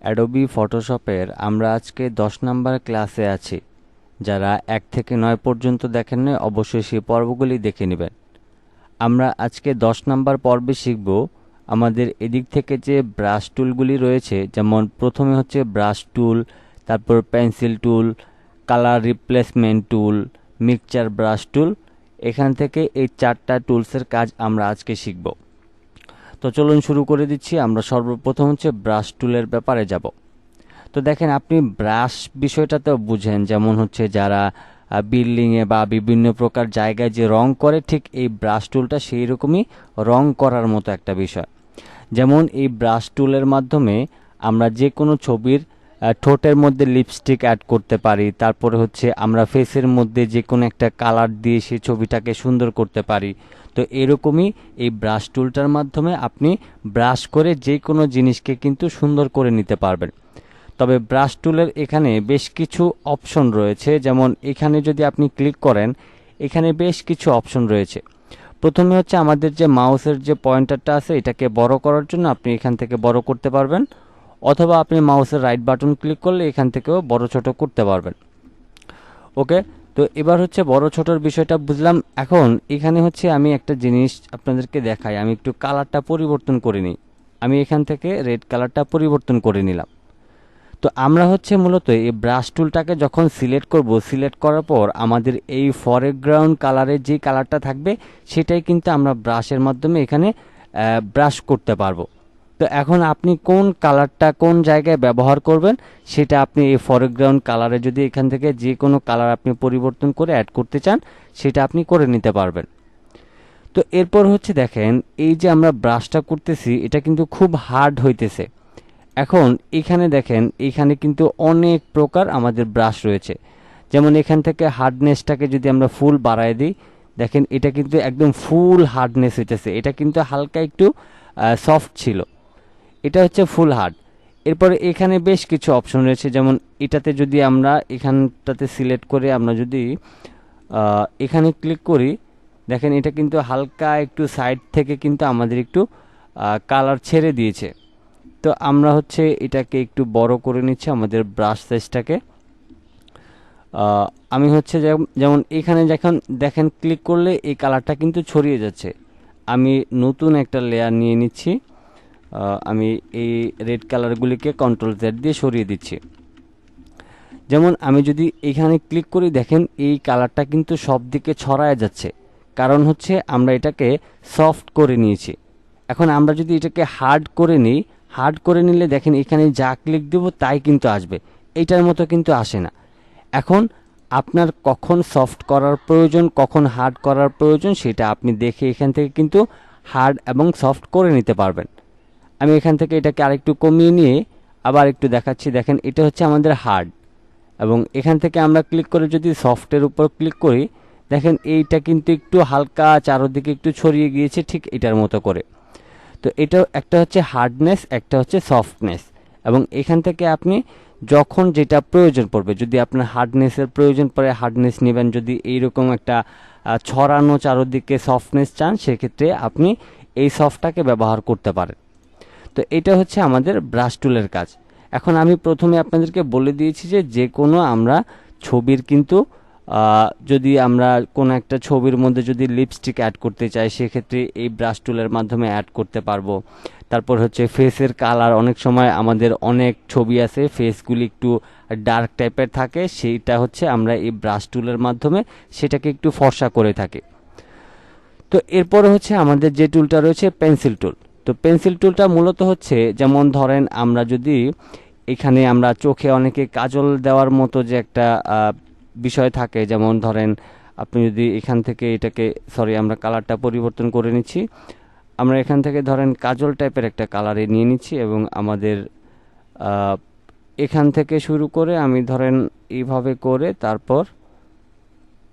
Adobe ফটোশপের আমরা আজকে 10 number ক্লাসে আছি। যারা 1 থেকে 9 পর্যন্ত দেখেন না অবশ্যই সেই পর্বগুলি দেখে নেবেন। আমরা আজকে 10 নাম্বার পর্বে শিখব আমাদের এদিক থেকে যে ব্রাশ টুলগুলি রয়েছে, যেমন প্রথমে হচ্ছে ব্রাশ টুল, তারপর পেন্সিল টুল, কালার রিপ্লেসমেন্ট টুল, মিক্সচার ব্রাশ টুল। এখান থেকে এই 4টা টুলসের কাজ আমরা আজকে শিখব। তো চলুন শুরু করে দিচ্ছি। আমরা সর্বপ্রথম হচ্ছে ব্রাশ টুলের ব্যাপারে যাব। তো দেখেন, আপনি ব্রাশ বিষয়টা তো বুঝেন, যেমন হচ্ছে যারা বিল্ডিংয়ে বা বিভিন্ন প্রকার জায়গায় যে রং করে, ঠিক এই ব্রাশ টুলটা সেই রকমই রং করার মতো একটা বিষয়। যেমন এই ব্রাশ টুলের মাধ্যমে আমরা যে কোনো ছবির ঠোঁটের মধ্যে লিপস্টিক অ্যাড করতে পারি, তারপরে হচ্ছে আমরা ফেসের মধ্যে যে কোনো একটা কালার দিয়ে সেই ছবিটাকে সুন্দর করতে পারি। তো এরকমই এই ব্রাশ টুলটার মাধ্যমে আপনি ব্রাশ করে যে কোনো জিনিসকে কিন্তু সুন্দর করে নিতে পারবেন। তবে ব্রাশ টুলের এখানে বেশ কিছু অপশন রয়েছে। যেমন এখানে যদি আপনি ক্লিক করেন, এখানে বেশ কিছু অপশন রয়েছে। প্রথমে হচ্ছে আমাদের যে মাউসের যে পয়েন্টারটা আছে, এটাকে বড় করার জন্য আপনি এখান থেকে বড় করতে পারবেন, অথবা আপনি মাউসের রাইট বাটন ক্লিক করলে এখান থেকেও বড় ছোট করতে পারবেন। ওকে, তো এবার হচ্ছে বড় ছোটর বিষয়টা বুঝলাম। এখন এখানে হচ্ছে আমি একটা জিনিস আপনাদেরকে দেখাই। আমি একটু কালারটা পরিবর্তন করে নিই। আমি এখান থেকে রেড কালারটা পরিবর্তন করে নিলাম। তো আমরা হচ্ছে মূলত এই ব্রাশ টুলটাকে যখন সিলেক্ট করব, সিলেক্ট করার পর আমাদের এই ফরগ্রাউন্ড কালারের যে কালারটা থাকবে, সেটাই কিন্তু আমরা ব্রাশের মাধ্যমে এখানে ব্রাশ করতে পারবো। তো এখন আপনি কোন কালারটা কোন জায়গায় ব্যবহার করবেন, সেটা আপনি এই ফরগ্রাউন্ড কালারে যদি এখান থেকে যে কোনো কালার আপনি পরিবর্তন করে অ্যাড করতে চান, সেটা আপনি করে নিতে পারবেন। তো এরপর হচ্ছে দেখেন, এই যে আমরা ব্রাশটা করতেছি, এটা কিন্তু খুব হার্ড হইতেছে। এখন এখানে দেখেন, এখানে কিন্তু অনেক প্রকার আমাদের ব্রাশ রয়েছে। যেমন এখান থেকে হার্ডনেসটাকে যদি আমরা ফুল বাড়ায় দিই, দেখেন এটা কিন্তু একদম ফুল হার্ডনেস হইতেছে। এটা কিন্তু হালকা একটু সফট ছিল, এটা হচ্ছে ফুল হার্ড। এরপরে এখানে বেশ কিছু অপশন রয়েছে। যেমন এটাতে যদি আমরা এখানটাতে সিলেক্ট করে আমরা যদি এখানে ক্লিক করি, দেখেন এটা কিন্তু হালকা একটু সাইড থেকে কিন্তু আমাদের একটু কালার ছেড়ে দিয়েছে। তো আমরা হচ্ছে এটাকে একটু বড় করে নিচ্ছি, আমাদের ব্রাশ সাইজটাকে। আমি হচ্ছে যেমন এখানে যখন দেখেন ক্লিক করলে এই কালারটা কিন্তু ছড়িয়ে যাচ্ছে। আমি নতুন একটা লেয়ার নিয়ে নিচ্ছি। আমি এই রেড কালারগুলিকে কন্ট্রোল জেড দিয়ে সরিয়ে দিচ্ছি। যেমন আমি যদি এখানে ক্লিক করি, দেখেন এই কালারটা কিন্তু সব দিকে ছড়ায় যাচ্ছে। কারণ হচ্ছে আমরা এটাকে সফট করে নিয়েছি। এখন আমরা যদি এটাকে হার্ড করে নিই, হার্ড করে নিলে দেখেন এখানে যা ক্লিক দেব তাই কিন্তু আসবে, এইটার মতো কিন্তু আসে না। এখন আপনার কখন সফট করার প্রয়োজন, কখন হার্ড করার প্রয়োজন, সেটা আপনি দেখে এখান থেকে কিন্তু হার্ড এবং সফট করে নিতে পারবেন। আমি এখান থেকে এটাকে আরেকটু কমিয়ে নিয়ে আবার একটু দেখাচ্ছি। দেখেন এটা হচ্ছে আমাদের হার্ড, এবং এখান থেকে আমরা ক্লিক করে যদি সফটের উপর ক্লিক করি, দেখেন এইটা কিন্তু একটু হালকা চারদিকে একটু ছড়িয়ে গিয়েছে, ঠিক এটার মতো করে। তো এটা একটা হচ্ছে হার্ডনেস, একটা হচ্ছে সফটনেস। এবং এখান থেকে আপনি যখন যেটা প্রয়োজন পড়বে, যদি আপনার হার্ডনেসের প্রয়োজন পড়ে হার্ডনেস নেবেন, যদি এইরকম একটা ছড়ানো চারদিকে সফটনেস চান, সেক্ষেত্রে আপনি এই সফটটাকে ব্যবহার করতে পারেন। তো এটা হচ্ছে আমাদের ব্রাশ টুলের কাজ। এখন আমি প্রথমে আপনাদেরকে বলে দিয়েছি যে কোনো আমরা ছবির কিন্তু যদি আমরা কোনো একটা ছবির মধ্যে যদি লিপস্টিক অ্যাড করতে চাই, সেক্ষেত্রে এই ব্রাশ টুলের মাধ্যমে অ্যাড করতে পারবো। তারপর হচ্ছে ফেসের কালার, অনেক সময় আমাদের অনেক ছবি আছে ফেসগুলি একটু ডার্ক টাইপের থাকে, সেইটা হচ্ছে আমরা এই ব্রাশ টুলের মাধ্যমে সেটাকে একটু ফর্সা করে থাকি। তো এরপরে হচ্ছে আমাদের যে টুলটা রয়েছে পেন্সিল টুল। তো পেন্সিল টুলটা মূলত হচ্ছে, যেমন ধরেন আমরা যদি এখানে আমরা চোখে অনেকে কাজল দেওয়ার মতো যে একটা বিষয় থাকে, যেমন ধরেন আপনি যদি এখান থেকে এটাকে আমরা কালারটা পরিবর্তন করে নিচ্ছি। আমরা এখান থেকে ধরেন কাজল টাইপের একটা কালারে নিয়ে নিচ্ছি, এবং আমাদের এখান থেকে শুরু করে আমি ধরেন এইভাবে করে, তারপর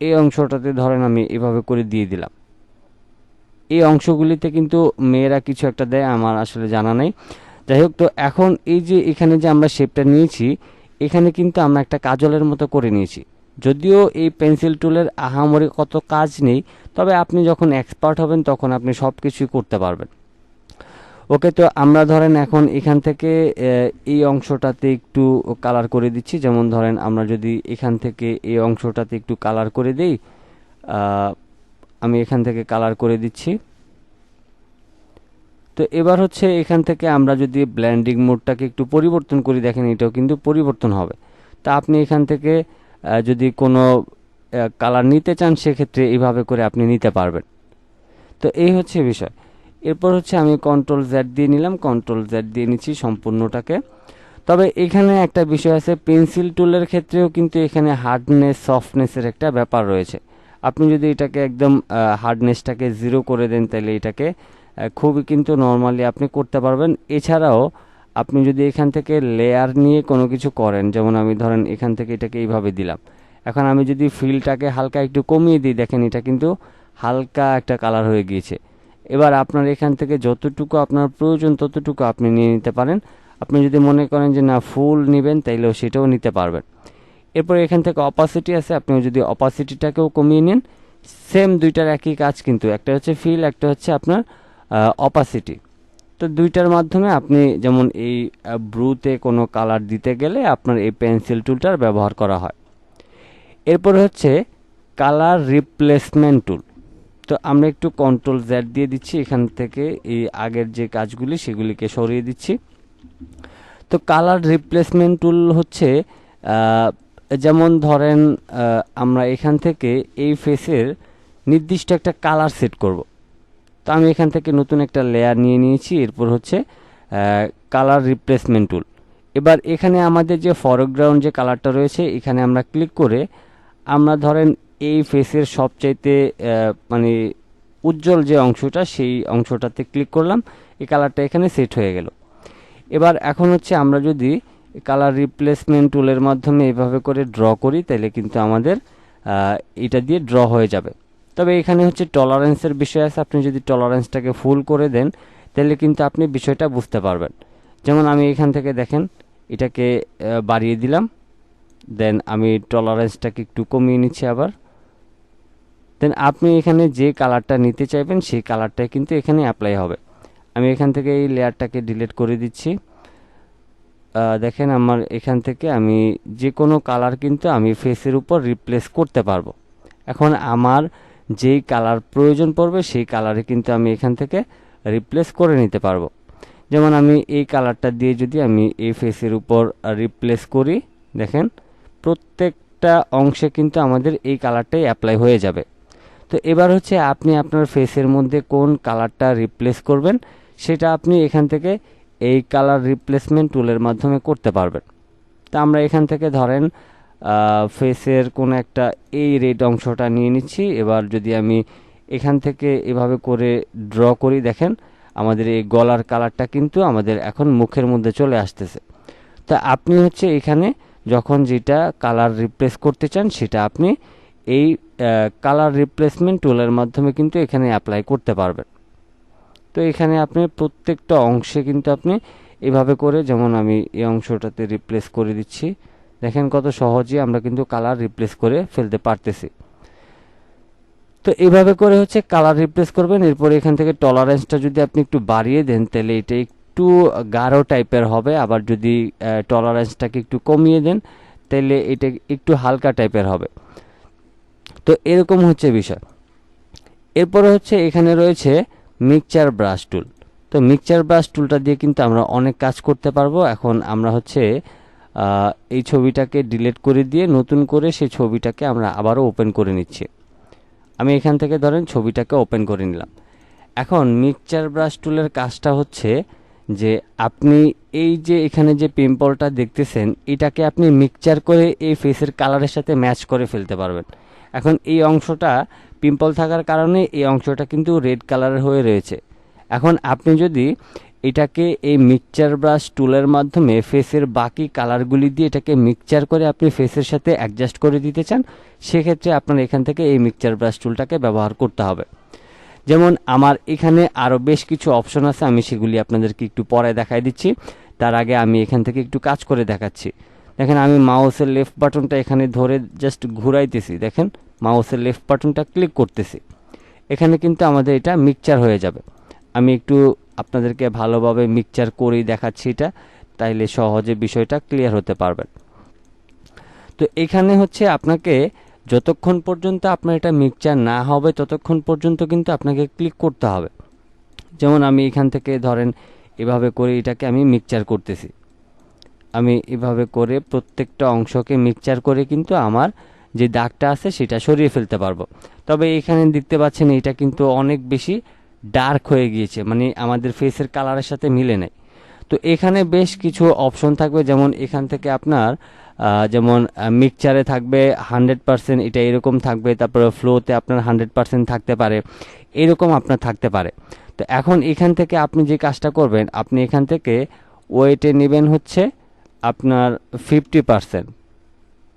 এই অংশটাতে ধরেন আমি এইভাবে করে দিয়ে দিলাম। এই অংশগুলিতে কিন্তু মেয়েরা কিছু একটা দেয়, আমার আসলে জানা নেই। যাই হোক, তো এখন এই যে এখানে যে আমরা শেপটা নিয়েছি, এখানে কিন্তু আমরা একটা কাজলের মতো করে নিয়েছি। যদিও এই পেন্সিল টুলের আহামরি কত কাজ নেই, তবে আপনি যখন এক্সপার্ট হবেন তখন আপনি সব কিছুই করতে পারবেন। ওকে, তো আমরা ধরেন এখন এখান থেকে এই অংশটাতে একটু কালার করে দিচ্ছি। যেমন ধরেন আমরা যদি এখান থেকে এই অংশটাতে একটু কালার করে দেই, আমি এখান থেকে কালার করে দিচ্ছি। তো এবার হচ্ছে এখান থেকে আমরা যদি ব্লেন্ডিং মোডটাকে একটু পরিবর্তন করি, দেখেন এটাও কিন্তু পরিবর্তন হবে। তা আপনি এখান থেকে যদি কোনো কালার নিতে চান সেক্ষেত্রে এইভাবে করে আপনি নিতে পারবেন। তো এই হচ্ছে বিষয়। এরপর হচ্ছে আমি কন্ট্রোল জেড দিয়ে নিলাম, কন্ট্রোল জেড দিয়ে নিচ্ছি সম্পূর্ণটাকে। তবে এখানে একটা বিষয় আছে, পেন্সিল টুলের ক্ষেত্রেও কিন্তু এখানে হার্ডনেস সফটনেসের একটা ব্যাপার রয়েছে। আপনি যদি এটাকে একদম হার্ডনেসটাকে 0 করে দেন তাহলে এটাকে খুবই কিন্তু নর্মালি আপনি করতে পারবেন। এছাড়াও আপনি যদি এখান থেকে লেয়ার নিয়ে কোনো কিছু করেন, যেমন আমি ধরেন এখান থেকে এটাকে এইভাবে দিলাম, এখন আমি যদি ফিলটাকে হালকা একটু কমিয়ে দিই, দেখেন এটা কিন্তু হালকা একটা কালার হয়ে গিয়েছে। এবার আপনার এখান থেকে যতটুকু আপনার প্রয়োজন ততটুকু আপনি নিয়ে নিতে পারেন। আপনি যদি মনে করেন যে না ফুল নেবেন তাইলেও সেটাও নিতে পারবেন। এরপর এখান থেকে অপাসিটি আছে, আপনি যদি অপাসিটিটাকেও কমিয়ে নেন, সেম দুইটার একই কাজ, কিন্তু একটা হচ্ছে ফিল, একটা হচ্ছে আপনার অপাসিটি। তো দুইটার মাধ্যমে আপনি যেমন এই ব্রুতে কোনো কালার দিতে গেলে আপনার এই পেন্সিল টুলটার ব্যবহার করা হয়। এরপর হচ্ছে কালার রিপ্লেসমেন্ট টুল। তো আমরা একটু কন্ট্রোল জেড দিয়ে দিচ্ছি, এখান থেকে এই আগের যে কাজগুলি সেগুলিকে সরিয়ে দিচ্ছি। তো কালার রিপ্লেসমেন্ট টুল হচ্ছে যেমন ধরেন আমরা এখান থেকে এই ফেসের নির্দিষ্ট একটা কালার সেট করব। তো আমি এখান থেকে নতুন একটা লেয়ার নিয়ে নিয়েছি। এরপর হচ্ছে কালার রিপ্লেসমেন্ট টুল। এবার এখানে আমাদের যে ফরগ্রাউন্ড যে কালারটা রয়েছে এখানে আমরা ক্লিক করে আমরা ধরেন এই ফেসের সবচাইতে মানে উজ্জ্বল যে অংশটা সেই অংশটাতে ক্লিক করলাম, এই কালারটা এখানে সেট হয়ে গেল। এবার এখন হচ্ছে আমরা যদি কালার রিপ্লেসমেন্ট টুলের মাধ্যমে এভাবে করে ড্র করি তাহলে কিন্তু আমাদের এটা দিয়ে ড্র হয়ে যাবে। তবে এখানে হচ্ছে টলারেন্সের বিষয় আছে, আপনি যদি টলারেন্সটাকে ফুল করে দেন তাহলে কিন্তু আপনি বিষয়টা বুঝতে পারবেন। যেমন আমি এখান থেকে দেখেন এটাকে বাড়িয়ে দিলাম, দেন আমি টলারেন্সটাকে একটু কমিয়ে নিচ্ছি আবার। দেন আপনি এখানে যে কালারটা নিতে চাইবেন সেই কালারটাই কিন্তু এখানে অ্যাপ্লাই হবে। আমি এখান থেকে এই লেয়ারটাকে ডিলিট করে দিচ্ছি। দেখেন আমার এখান থেকে আমি যে কোনো কালার কিন্তু আমি ফেসের উপর রিপ্লেস করতে পারবো। এখন আমার যেই কালার প্রয়োজন পড়বে সেই কালারে কিন্তু আমি এখান থেকে রিপ্লেস করে নিতে পারবো। যেমন আমি এই কালারটা দিয়ে যদি আমি এই ফেসের উপর রিপ্লেস করি, দেখেন প্রত্যেকটা অংশে কিন্তু আমাদের এই কালারটাই অ্যাপ্লাই হয়ে যাবে। তো এবার হচ্ছে আপনি আপনার ফেসের মধ্যে কোন কালারটা রিপ্লেস করবেন সেটা আপনি এখান থেকে এই কালার রিপ্লেসমেন্ট টুলের মাধ্যমে করতে পারবেন। তা আমরা এখান থেকে ধরেন ফেসের কোনো একটা এই রেড অংশটা নিয়ে নিচ্ছি। এবার যদি আমি এখান থেকে এভাবে করে ড্র করি, দেখেন আমাদের এই গলার কালারটা কিন্তু আমাদের এখন মুখের মধ্যে চলে আসতেছে। তা আপনি হচ্ছে এখানে যখন যেটা কালার রিপ্লেস করতে চান সেটা আপনি এই কালার রিপ্লেসমেন্ট টুলের মাধ্যমে কিন্তু এখানে অ্যাপ্লাই করতে পারবেন। তো এখানে আপনি প্রত্যেকটা অংশে কিন্তু আপনি এভাবে করে, যেমন আমি এই অংশটাতে রিপ্লেস করে দিচ্ছি, দেখেন কত সহজে আমরা কিন্তু কালার রিপ্লেস করে ফেলতে পারতেছি। তো এইভাবে করে হচ্ছে কালার রিপ্লেস করবেন। এরপর এখান থেকে টলারেন্সটা যদি আপনি একটু বাড়িয়ে দেন তাহলে এটা একটু গাঢ় টাইপের হবে, আবার যদি টলারেন্সটাকে একটু কমিয়ে দেন তাহলে এটা একটু হালকা টাইপের হবে। তো এরকম হচ্ছে বিষয়। এরপরে হচ্ছে এখানে রয়েছে মিক্সচার ব্রাশ টুল। তো মিক্সচার ব্রাশ টুলটা দিয়ে কিন্তু আমরা অনেক কাজ করতে পারবো। এখন আমরা হচ্ছে এই ছবিটাকে ডিলিট করে দিয়ে নতুন করে সেই ছবিটাকে আমরা আবারও ওপেন করে নিচ্ছি। আমি এখান থেকে ধরেন ছবিটাকে ওপেন করে নিলাম। এখন মিক্সচার ব্রাশ টুলের কাজটা হচ্ছে যে আপনি এই যে এখানে যে পিম্পলটা দেখতেছেন এটাকে আপনি মিক্সচার করে এই ফেসের কালারের সাথে ম্যাচ করে ফেলতে পারবেন। এখন এই অংশটা পিম্পল থাকার কারণে এই অংশটা কিন্তু রেড কালারের হয়ে রয়েছে। এখন আপনি যদি এটাকে এই মিক্সচার ব্রাশ টুলের মাধ্যমে ফেসের বাকি কালারগুলি দিয়ে এটাকে মিক্সচার করে আপনি ফেসের সাথে অ্যাডজাস্ট করে দিতে চান, সেক্ষেত্রে আপনার এখান থেকে এই মিক্সচার ব্রাশ টুলটাকে ব্যবহার করতে হবে। যেমন আমার এখানে আরও বেশ কিছু অপশন আছে, আমি সেগুলি আপনাদেরকে একটু পরে দেখাই দিচ্ছি। তার আগে আমি এখান থেকে একটু কাজ করে দেখাচ্ছি। দেখেন আমি মাউসের লেফট বাটনটা এখানে ধরে জাস্ট ঘুরাইতেছি, দেখেন মাউসের লেফট বাটনটা ক্লিক করতেছি, এখানে কিন্তু আমাদের এটা মিক্সচার হয়ে যাবে। আমি একটু আপনাদেরকে ভালোভাবে মিক্সচার করেই দেখাচ্ছি এটা, তাইলে সহজে বিষয়টা ক্লিয়ার হতে পারবেন। তো এখানে হচ্ছে আপনাকে যতক্ষণ পর্যন্ত আপনার এটা মিক্সচার না হবে ততক্ষণ পর্যন্ত কিন্তু আপনাকে ক্লিক করতে হবে। যেমন আমি এখান থেকে ধরেন এভাবে করে এটাকে আমি মিক্সচার করতেছি, আমি এভাবে করে প্রত্যেকটা অংশকে মিক্সচার করে কিন্তু আমার যে দাগটা আছে সেটা সরিয়ে ফেলতে পারবো। তবে এখানে দেখতে পাচ্ছেন এটা কিন্তু অনেক বেশি ডার্ক হয়ে গিয়েছে, মানে আমাদের ফেসের কালারের সাথে মিলে নেই। তো এখানে বেশ কিছু অপশন থাকবে, যেমন এখান থেকে আপনার যেমন মিক্সচারে থাকবে 100%, এটা এরকম থাকবে, তারপরে ফ্লোতে আপনার 100% থাকতে পারে, এরকম আপনার থাকতে পারে। তো এখন এখান থেকে আপনি যে কাজটা করবেন, আপনি এখান থেকে ওয়েটে নেবেন হচ্ছে আপনার 50%,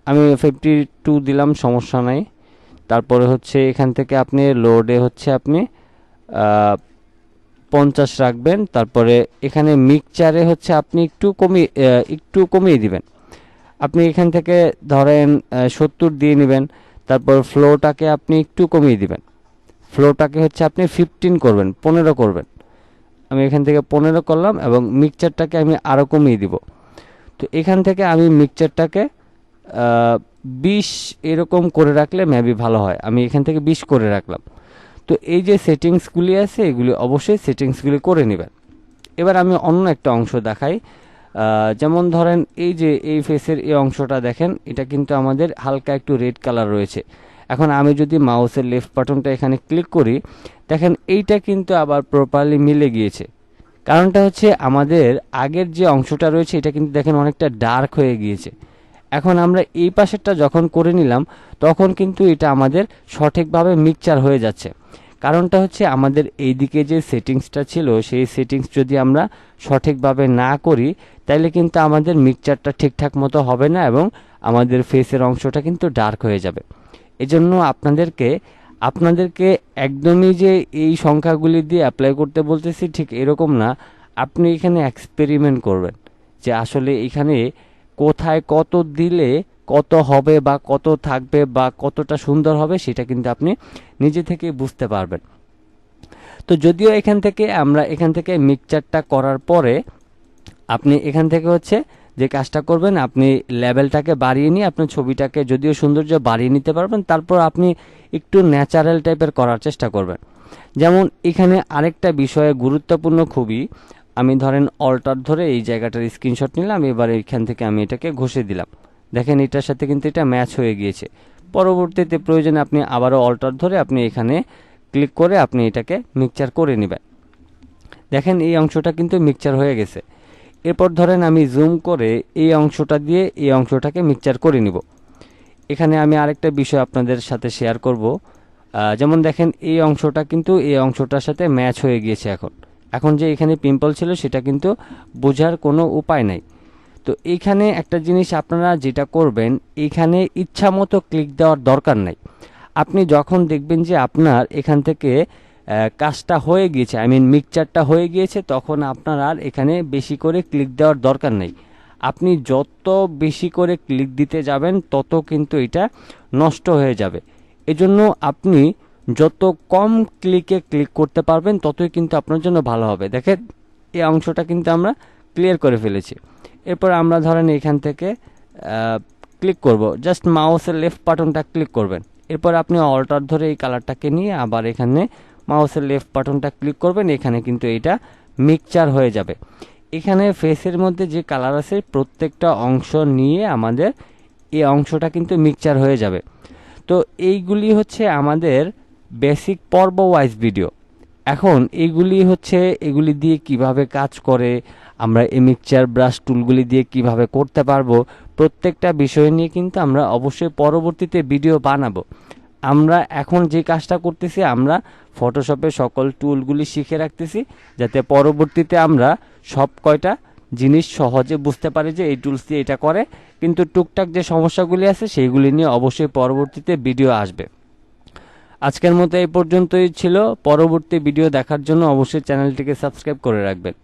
আমি 52 দিলাম, সমস্যা নাই। তারপরে হচ্ছে এখান থেকে আপনি লোডে হচ্ছে আপনি 50 রাখবেন। তারপরে এখানে মিক্সচারে হচ্ছে আপনি একটু কমিয়ে দিবেন, আপনি এখান থেকে ধরেন 70 দিয়ে নেবেন। তারপর ফ্লোটাকে আপনি একটু কমিয়ে দিবেন, ফ্লোটাকে হচ্ছে আপনি 15 করবেন, 15 করবেন। আমি এখান থেকে 15 করলাম এবং মিক্সচারটাকে আমি আরও কমিয়ে দিব। তো এখান থেকে আমি মিক্সচারটাকে 20 এরকম করে রাখলে মেবি ভালো হয়, আমি এখান থেকে 20 করে রাখলাম। তো এই যে সেটিংসগুলি আছে এগুলি অবশ্যই সেটিংসগুলি করে নেবেন। এবার আমি অন্য একটা অংশ দেখাই, যেমন ধরেন এই যে এই ফেসের এই অংশটা দেখেন, এটা কিন্তু আমাদের হালকা একটু রেড কালার রয়েছে। এখন আমি যদি মাউসের লেফট বাটনটা এখানে ক্লিক করি, দেখেন এইটা কিন্তু আবার প্রপারলি মিলে গিয়েছে। কারণটা হচ্ছে আমাদের আগের যে অংশটা রয়েছে এটা কিন্তু দেখেন অনেকটা ডার্ক হয়ে গিয়েছে। এখন আমরা এই পাশেরটা যখন করে নিলাম তখন কিন্তু এটা আমাদের সঠিকভাবে মিক্সচার হয়ে যাচ্ছে। কারণটা হচ্ছে আমাদের এইদিকে যে সেটিংসটা ছিল সেই সেটিংস যদি আমরা সঠিকভাবে না করি তাহলে কিন্তু আমাদের মিক্সচারটা ঠিকঠাক মতো হবে না এবং আমাদের ফেসের অংশটা কিন্তু ডার্ক হয়ে যাবে। এজন্য আপনাদেরকে একদমই যে এই সংখ্যাগুলি দিয়ে অ্যাপ্লাই করতে বলতেছি ঠিক এরকম না, আপনি এখানে এক্সপেরিমেন্ট করবেন যে আসলে এখানে কোথায় কত দিলে কত হবে বা কত থাকবে বা কতটা সুন্দর হবে সেটা কিন্তু আপনি নিজে থেকে বুঝতে পারবেন। তো যদিও এখান থেকে মিক্সচারটা করার পরে আপনি এখান থেকে হচ্ছে যে কাজটা করবেন, আপনি লেভেলটাকে বাড়িয়ে নিয়ে আপনার ছবিটাকে যদিও সৌন্দর্য বাড়িয়ে নিতে পারবেন, তারপর আপনি একটু ন্যাচারাল টাইপের করার চেষ্টা করবেন। যেমন এখানে আরেকটা বিষয়ে গুরুত্বপূর্ণ খুবই, আমি ধরেন অল্টার ধরে এই জায়গাটার স্ক্রিনশট নিলাম, এবার এখান থেকে আমি এটাকে ঘষে দিলাম, দেখেন এটার সাথে কিন্তু এটা ম্যাচ হয়ে গিয়েছে। পরবর্তীতে প্রয়োজনে আপনি আবারও অল্টার ধরে আপনি এখানে ক্লিক করে আপনি এটাকে মিক্সচার করে নেবেন। দেখেন এই অংশটা কিন্তু মিক্সচার হয়ে গেছে। এরপর ধরেন আমি জুম করে এই অংশটা দিয়ে এই অংশটাকে মিক্সচার করে নিব। এখানে আমি আরেকটা বিষয় আপনাদের সাথে শেয়ার করব, যেমন দেখেন এই অংশটা কিন্তু এই অংশটার সাথে ম্যাচ হয়ে গিয়েছে। এখন যে এখানে পিম্পল ছিল সেটা কিন্তু বোঝার কোনো উপায় নাই। তো এইখানে একটা জিনিস আপনারা যেটা করবেন, এইখানে ইচ্ছা মতো ক্লিক দেওয়ার দরকার নাই। আপনি যখন দেখবেন যে আপনার এখান থেকে কাজটা হয়ে গিয়েছে, মিক্সচারটা হয়ে গিয়েছে, তখন আপনার আর এখানে বেশি করে ক্লিক দেওয়ার দরকার নেই। আপনি যত বেশি করে ক্লিক দিতে যাবেন তত কিন্তু এটা নষ্ট হয়ে যাবে। এজন্য আপনি যত কম ক্লিকে ক্লিক করতে পারবেন ততই কিন্তু আপনার জন্য ভালো হবে। দেখেন এই অংশটা কিন্তু আমরা ক্লিয়ার করে ফেলেছি। এরপর আমরা ধরেন এখান থেকে ক্লিক করব, জাস্ট মাউসের লেফট বাটনটা ক্লিক করবেন। এরপর আপনি অল্টার ধরে এই কালারটাকে নিয়ে আবার এখানে মাউসের লেফট বাটনটা ক্লিক করবেন, এখানে কিন্তু এটা মিক্সচার হয়ে যাবে। এখানে ফেসের মধ্যে যে কালার আছে প্রত্যেকটা অংশ নিয়ে আমাদের এই অংশটা কিন্তু মিক্সচার হয়ে যাবে। তো এইগুলি হচ্ছে আমাদের বেসিক পর্ব ওয়াইজ ভিডিও। এখন এগুলি দিয়ে কিভাবে কাজ করে, আমরা এই মিক্সচার ব্রাশ টুলগুলি দিয়ে কিভাবে করতে পারবো, প্রত্যেকটা বিষয় নিয়ে কিন্তু আমরা অবশ্যই পরবর্তীতে ভিডিও বানাবো। আমরা এখন যে কাজটা করতেছি, আমরা ফটোশপে সকল টুলগুলি শিখে রাখতেছি যাতে পরবর্তীতে আমরা সব কয়টা জিনিস সহজে বুঝতে পারি যে এই টুলস দিয়ে এটা করে। কিন্তু টুকটাক যে সমস্যাগুলি আছে সেইগুলি নিয়ে অবশ্যই পরবর্তীতে ভিডিও আসবে। আজকের মতো এই পর্যন্তই ছিল। পরবর্তী ভিডিও দেখার জন্য অবশ্যই চ্যানেলটিকে সাবস্ক্রাইব করে রাখবেন।